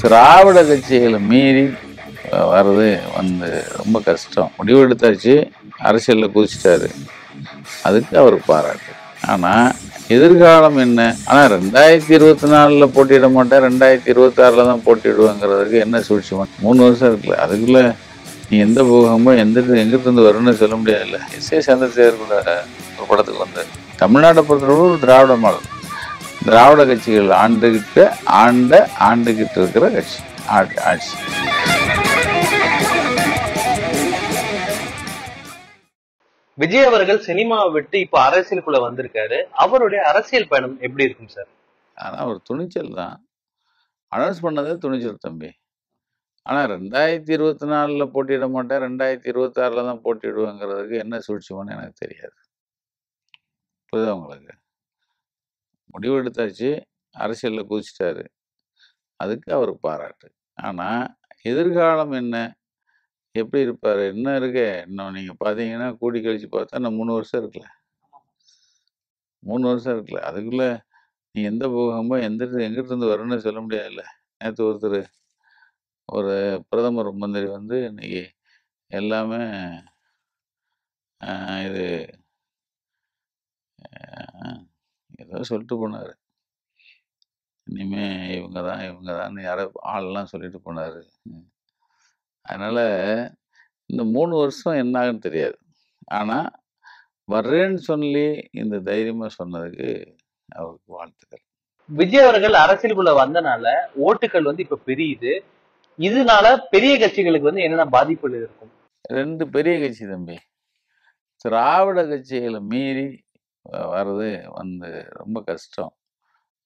திராவிட கட்சிகளை மீறி வர்றது ரொம்ப கஷ்டம். முடிவு எடுத்தாச்சு, அரசியலில் குதிச்சிட்டாரு, அதுக்கு அவர் பாராட்டு. ஆனால் எதிர்காலம் என்ன? ஆனால் 2024 போட்டியிட மாட்டேன், 2026 தான் போட்டியிடுவேங்கிறதுக்கு என்ன சூழ்ச்சி? 3 வருஷம் இருக்குல்ல, அதுக்குள்ள நீ எந்த போகமோ எங்கிருந்து வரும்னு சொல்ல முடியாதுல்ல. எஸ்.ஏ. சந்திரசேகர் கூட ஒரு படத்துக்கு வந்தார். தமிழ்நாட்டை பொறுத்தவரை ஒரு திராவிட மாடல், திராவிட கட்சிகள் ஆண்டுகிட்டு இருக்கிற கட்சி ஆட்சி. விஜய் அவர்கள் சினிமாவை விட்டு இப்ப அரசியலுக்குள்ள வந்திருக்காரு. அவருடைய அரசியல் பயணம் எப்படி இருக்கும் சார்? ஆனா ஒரு துணிச்சல் தான். அனௌன்ஸ் பண்ணதே துணிச்சல் தம்பி. ஆனா 2024 போட்டியிட மாட்டேன், 2026 தான் போட்டியிடுவேங்கிறதுக்கு என்ன சூழ்ச்சிமான்னு எனக்கு தெரியாது. புரியுதா உங்களுக்கு? முடிவு எடுத்தாச்சு, அரசியலில் குதிச்சிட்டாரு, அதுக்கு அவருக்கு பாராட்டு. ஆனா எதிர்காலம் என்ன? எப்படி இருப்பாரு? என்ன இருக்கு? இன்னும் நீங்க பாத்தீங்கன்னா கூடி கழிச்சு பார்த்தா இன்னும் 3 வருஷம் இருக்குல்ல. 3 வருஷம் இருக்குல்ல. அதுக்குள்ள நீ எந்த போகமோ எங்கிருந்து வரும்னு சொல்ல முடியாதுல்ல. நேற்று ஒரு பிரதமர் மந்திரி வந்து இன்னைக்கு எல்லாமே இது ஏதோ சொல்லிட்டு போனாரு. இனிமே இவங்க தான் யாரோ ஆள்லாம் சொல்லிட்டு போனாரு. அதனால இந்த 3 வருஷம் என்ன ஆகுன்னு தெரியாது. ஆனா வர்றேன்னு சொல்லி இந்த தைரியமா சொன்னதுக்கு அவருக்கு வாழ்த்துக்கள். விஜய் அவர்கள் அரசியலுக்குள்ள வந்தனால ஓட்டுகள் இப்ப பிரியுது. இதனால பெரிய கட்சிகளுக்கு என்னென்ன பாதிப்புகள் இருக்கும்? 2 பெரிய கட்சி தம்பி. திராவிட கட்சிகளை மீறி வர்றது ரொம்ப கஷ்டம்.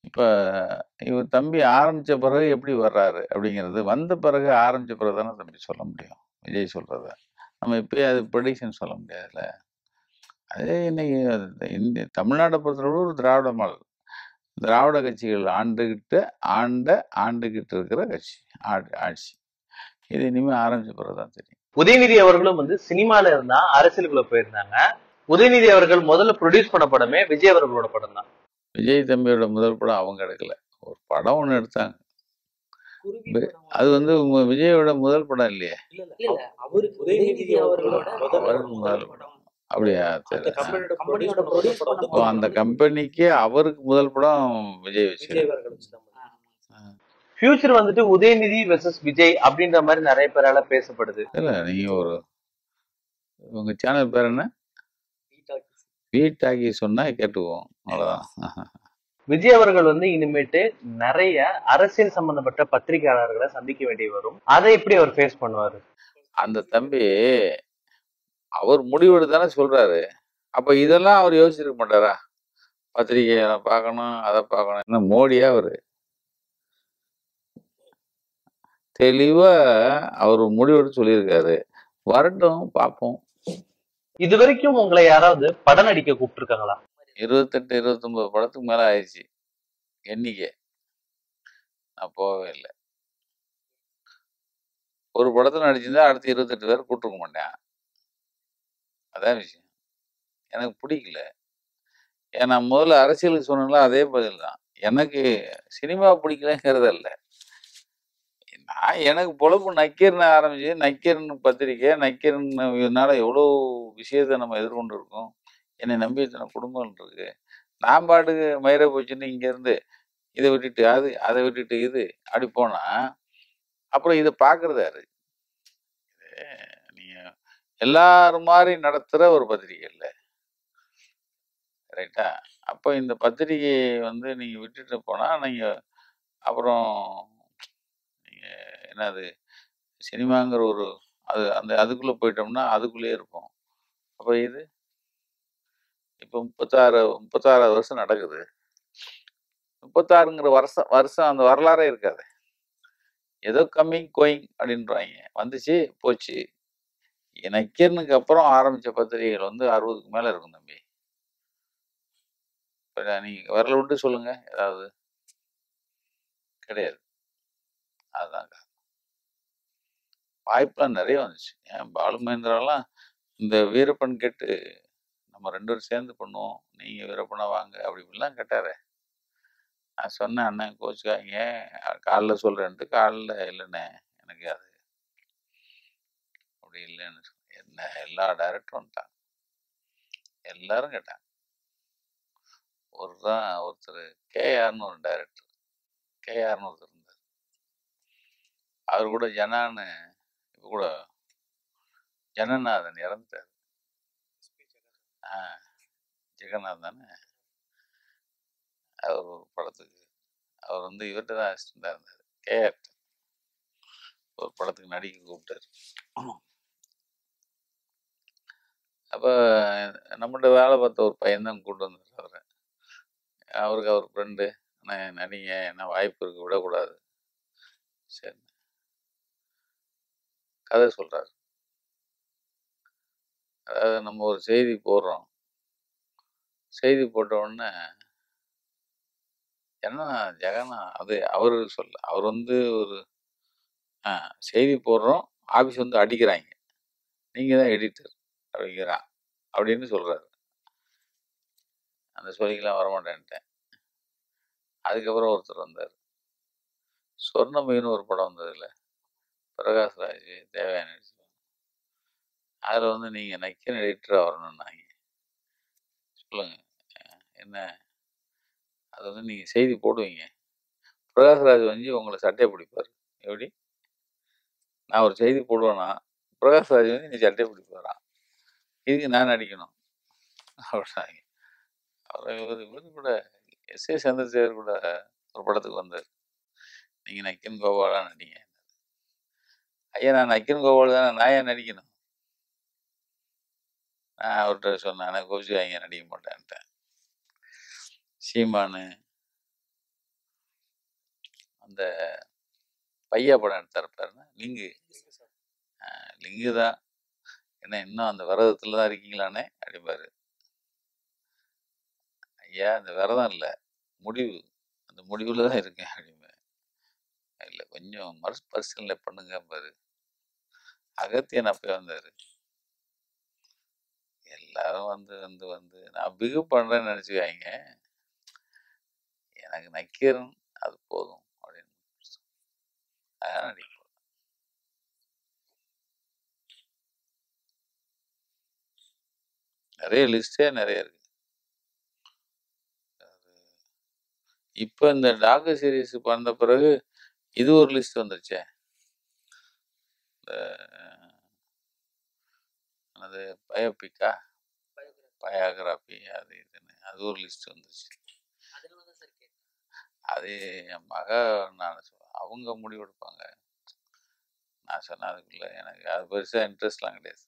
இப்ப இவர் தம்பி ஆரம்பிச்ச பிறகு எப்படி வர்றாரு அப்படிங்கிறது, வந்த பிறகு ஆரம்பிச்ச பிறகு தானே தம்பி சொல்ல முடியும். விஜய் சொல்றத நம்ம இப்பயே அது ப்ரெடிக்ஷன் சொல்ல முடியாதுல்ல. அதே இன்னைக்கு இந்த தமிழ்நாட்டை பொறுத்தவரை ஒரு திராவிட மாடல், திராவிட கட்சிகள் ஆண்டுகிட்டு இருக்கிற கட்சி ஆட்சி. இது இனிமே ஆரம்பிச்ச பிறகுதான் தெரியும். உதயநிதி அவர்களும் சினிமால இருந்தா அரசியலுக்குள்ள போயிருந்தாங்க. உதயநிதி அவர்கள் முதல்ல ப்ரொடியூஸ் பண்ண படமே விஜய் அவர்களோட படம் தான். விஜய் தம்பியோட முதல் படம் அவங்க எடுக்கல, ஒரு படம் ஒண்ணு எடுத்தாங்க. அது விஜயோட முதல் படம் இல்லையே. முதல் படம் அப்படியா? அந்த கம்பெனிக்கு அவருக்கு முதல் படம் விஜய் வச்சு. ஃபியூச்சர் உதயநிதி வெர்சஸ் விஜய் அப்படின்ற மாதிரி நிறைய பேரால பேசப்படுது. இல்ல, நீங்க உங்க சேனல் பேர் என்ன? வீட்டாக்கி சொன்னா கேட்டுக்குவோம், அவ்வளவுதான். விஜய் அவர்கள் இனிமேட்டு நிறைய அரசியல் சம்பந்தப்பட்ட பத்திரிகையாளர்களை சந்திக்க வேண்டி வரும். அதை எப்படி அவர் ஃபேஸ் பண்ணுவாரு? அந்த தம்பி அவர் முடிவெடுத்தானே சொல்றாரு. அப்ப இதெல்லாம் அவர் யோசிச்சிருக்க மாட்டாரா? பத்திரிகையை பார்க்கணும், அதை பார்க்கணும். என்ன மோடியா? அவரு தெளிவா அவர் முடிவெடுத்து சொல்லியிருக்காரு. வரட்டும், பார்ப்போம். இது வரைக்கும் உங்களை யாராவது படம் நடிக்க கூப்பிட்டு இருக்காங்களா? 28 29 படத்துக்கு மேல ஆயிடுச்சு எண்ணிக்கை. நான் போகவே இல்லை. ஒரு படத்துல நடிச்சிருந்தா அடுத்து 28 பேர் கூப்பிட்டுருக்க மாட்டேன். அதான் விஷயம். எனக்கு பிடிக்கல. ஏன்னா முதல்ல அரசியலுக்கு சொன்னா அதே பதில் தான். எனக்கு சினிமா பிடிக்கலங்கிறது அல்ல. எனக்கு பொழப்பு நக்கீரன் ஆரம்பிச்சு, நக்கீரன் பத்திரிக்கை, நக்கீரன்னால எவ்வளோ விஷயத்த நம்ம எதிர்கொண்டு இருக்கோம். என்னை நம்பி இத்தனை குடும்பங்கள் இருக்கு. நான் பாட்டுக்கு மயிரை போச்சுன்னு இங்கேருந்து இதை விட்டுட்டு அதை விட்டுட்டு அப்படி போனா அப்புறம் இதை பார்க்கறது யாரு? நீங்க எல்லாரும் மாதிரி நடத்துற ஒரு பத்திரிகை இல்லை, ரைட்டா? அப்போ இந்த பத்திரிகை நீங்க விட்டுட்டு போனா நீங்க அப்புறம் என்னது சினிமாங்கிற ஒரு அதுக்குள்ள போயிட்டோம்னா அதுக்குள்ளேயே இருப்போம். அப்ப இது இப்ப 36 வருஷம் நடக்குது. 36ங்கிற வருஷம் அந்த வரலாறே இருக்காது. ஏதோ கம்மிங் கோயிங் அப்படின்றாங்க. வந்துச்சு போச்சு. நக்கீரனுக்கு அப்புறம் ஆரம்பிச்ச பத்திரிகைகள் 60க்கு மேல இருக்கும் தம்பி. நீங்க வரல விட்டு சொல்லுங்க, ஏதாவது கிடையாது. அதுதான் வாய்ப்பெல்லாம் நிறைய வந்துச்சு. ஏன் பாலு மகேந்திராலாம் இந்த வீரப்பன் கேட்டு நம்ம 2 பேரும் சேர்ந்து பண்ணுவோம், நீங்க வீரப்பனா வாங்க அப்படி இப்படிலாம் கேட்டாரு. நான் சொன்னேன், அண்ணன் கோச்சுக்காதீங்க, காலைல சொல்றேன்ட்டு, காலைல இல்லைண்ணே எனக்கு அது அப்படி இல்லைன்னு சொன்னேன். என்ன எல்லா டைரக்டரும் வந்துட்டாங்க, எல்லாரும் கேட்டாங்க. ஒருத்தர் கேஆர்னு ஒரு டைரக்டர், கேஆர்னு ஒருத்தர் இருந்தார். அவர் கூட ஜனான்னு இப்போ கூட ஜனநாதன் இறந்துட்டார். ஜெகநாதன் அவர் ஒரு படத்துக்கு அவர் வந்து இவர்கிட்ட தான் அசிஸ்டண்டாக இருந்தார். கேஆர் ஒரு படத்துக்கு நடிக்க கூப்பிட்டாரு. அப்போ நம்மள்ட்ட வேலை பார்த்த ஒரு பையன்தான் கூப்பிட்டு வந்தார் அவரை. அவருக்கு அவர் ஃப்ரெண்டு, ஆனால் நடிங்க, என்ன வாய்ப்பு இருக்கு, விடக்கூடாது. சரி, கதை சொல்கிறார். அதாவது நம்ம ஒரு செய்தி போடுறோம், செய்தி போட்ட உடனே என்ன ஜெகனா அது அவர் சொல்ல, அவர் வந்து ஒரு செய்தி போடுறோம், ஆஃபீஸ் வந்து அடிக்கிறாங்க, நீங்கள் தான் எடிட்டர் அப்படிங்கிறான் அப்படின்னு சொல்கிறாரு. அந்த சொல்லிக்கலாம் வரமாட்டேன்ட்டேன். அதுக்கப்புறம் ஒருத்தர் வந்தார், சொர்ணமயின்னு ஒரு படம் வந்ததில்ல, பிரகாஷ்ராஜ் தேவயானி, அதில் வந்து நீங்கள் நக்கீரன் எடிட்டராக வரணுன்னாங்க. சொல்லுங்கள் என்ன, அது வந்து நீங்கள் செய்தி போடுவீங்க, பிரகாஷ்ராஜ் வந்து உங்களை சட்டையை பிடிப்பார். எப்படி நான் ஒரு செய்தி போடுவேன்னா பிரகாஷ்ராஜ் வந்து நீ சட்டையை பிடிப்பாரான், இதுக்கு நான் நடிக்கணும் அப்படின்னாங்க. இவர் கூட எஸ்.ஏ. சந்திரசேகர் கூட ஒரு படத்துக்கு வந்தார், நீங்கள் நக்கீரன் கோபாலா நடிங்க. ஐயா நான் நக்கீரன் கோபால் தானே, நான் ஏன் நடிக்கணும்? நான் அவர்கிட்ட சொன்னேன், எனக்கு கோபிச்சுக்காங்க, நடிக்க மாட்டேன்ட்டேன். சீமானு அந்த பையா படம் எடுத்தார் பாருங்க, லிங்கு, லிங்கு தான் என்ன இன்னும் அந்த விரதத்தில் தான் இருக்கீங்களானே அப்படிம்பாரு. ஐயா அந்த விரதம் இல்லை, முடிவு, அந்த முடிவில் தான் இருக்கேன் அப்படிம்பேன். இல்லை கொஞ்சம் மறுபரிசீலனை பண்ணுங்க பாரு. அகத்தியன் அப்போ வந்தார், எல்லாரும் வந்து வந்து வந்து நான் பிகு பண்ணுறேன்னு நினச்சிக்காங்க, எனக்கு நக்கீரன் அது போதும் அப்படின்னு அதான் நடிப்போம். நிறைய லிஸ்டே நிறைய இருக்கு. இப்போ இந்த டாக்கு சீரீஸ் பண்ண பிறகு இது ஒரு லிஸ்ட் வந்துருச்சே, அது பயோபிக்கா, பயோகிராஃபி, அது இதுன்னு அது ஒரு லிஸ்ட் வந்துருச்சு. அது என் மக, நான் அவங்க முடிவெடுப்பாங்க. நான் சொன்னேன் அதுக்குள்ள எனக்கு அது பெருசாக இன்ட்ரெஸ்ட்லாம் கிடையாது.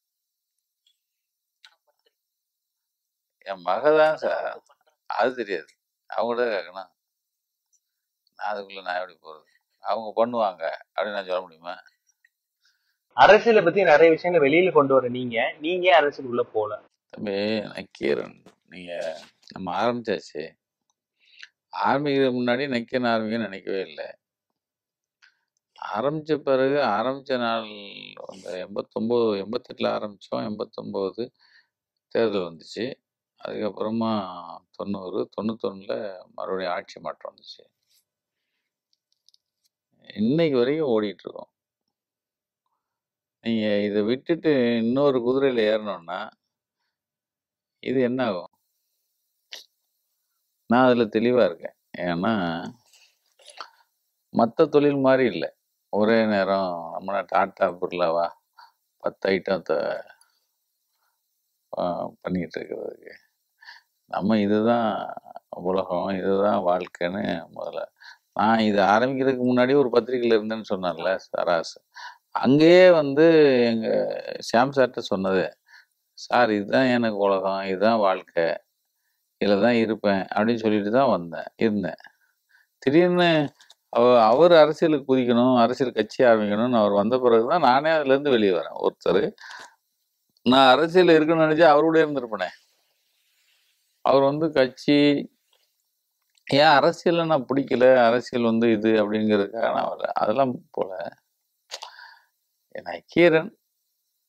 என் மக தான் சார், அது தெரியாது, அவங்கள்ட்ட கேட்கணும். நான் அதுக்குள்ள நான் எப்படி போகிறது, அவங்க பண்ணுவாங்க அப்படின்னு நான் சொல்ல முடியுமா? அரசியலை பத்தி நிறைய விஷயங்கள் வெளியில கொண்டு வர நீங்க ஏன் அரசியலுக்குள்ள போல? தம்பி நக்கீரன், நீங்கள் நம்ம ஆரம்பிச்சாச்சு, ஆரம்பிக்கிறதுக்கு முன்னாடி நக்கீரன் ஆரம்பிக்கன்னு நினைக்கவே இல்லை. ஆரம்பித்த பிறகு ஆரம்பித்த நாள் அந்த 88 ஆரம்பித்தோம், 89 தேர்தல் வந்துச்சு. அதுக்கப்புறமா 90, 91 மறுபடியும் ஆட்சி மாற்றம் வந்துச்சு. இன்னைக்கு வரைக்கும் ஓடிட்டுருக்கோம். நீங்கள் இதை விட்டுட்டு இன்னொரு குதிரையில் ஏறணும்னா இது என்ன ஆகும்? நான் அதில் தெளிவாக இருக்கேன். ஏன்னா மற்ற தொழில் மாதிரி இல்லை, ஒரே நேரம் நம்மள டாட்டா பிர்லாவா 10 ஐட்டத்தை பண்ணிக்கிட்டு இருக்கிறதுக்கு, நம்ம இதுதான் உலகம், இதுதான் வாழ்க்கைன்னு முதல்ல. நான் இது ஆரம்பிக்கிறதுக்கு முன்னாடி ஒரு பத்திரிகையில் இருந்தேன்னு சொன்னார்ல சராஸ், அங்கேயே வந்து எங்கள் ஷியாம் சார்கிட்ட சொன்னது, சார் இதுதான் எனக்கு உலகம், இதுதான் வாழ்க்கை, இதில் தான் இருப்பேன் அப்படின்னு சொல்லிட்டு தான் இருந்தேன். திடீர்னு அவர் அரசியலுக்கு குதிக்கணும், அரசியல் கட்சி ஆரம்பிக்கணும்னு அவர் வந்த பிறகு தான் நானே அதுலேருந்து வெளியே வரேன். ஒருத்தர் நான் அரசியல் இருக்குன்னு நினச்சா அவரோட இருந்திருப்பேனே. அவர் வந்து கட்சி ஏன் அரசியலை நான் பிடிக்கல, அரசியல் வந்து இது அப்படிங்கிறதுக்காக நான் வரல, அதெல்லாம் போல. நக்கீரன்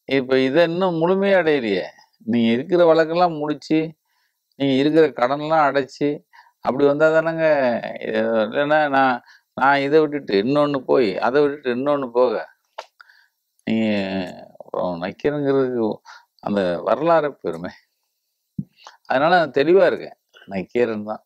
இப்போ இதை இன்னும் முழுமையாக அடையலையே. நீங்கள் இருக்கிற வழக்கெல்லாம் முடிச்சு, நீங்கள் இருக்கிற கடன்லாம் அடைச்சி, அப்படி வந்தா தானங்க. இல்லைன்னா நான் நான் இதை விட்டுட்டு இன்னொன்னு போய் அதை விட்டுட்டு இன்னொன்னு போக நீங்க அப்புறம் நக்கீரங்கிறது அந்த வரலாறு பெருமை. அதனால நான் தெளிவா இருக்கேன். நக்கீரன் தான்.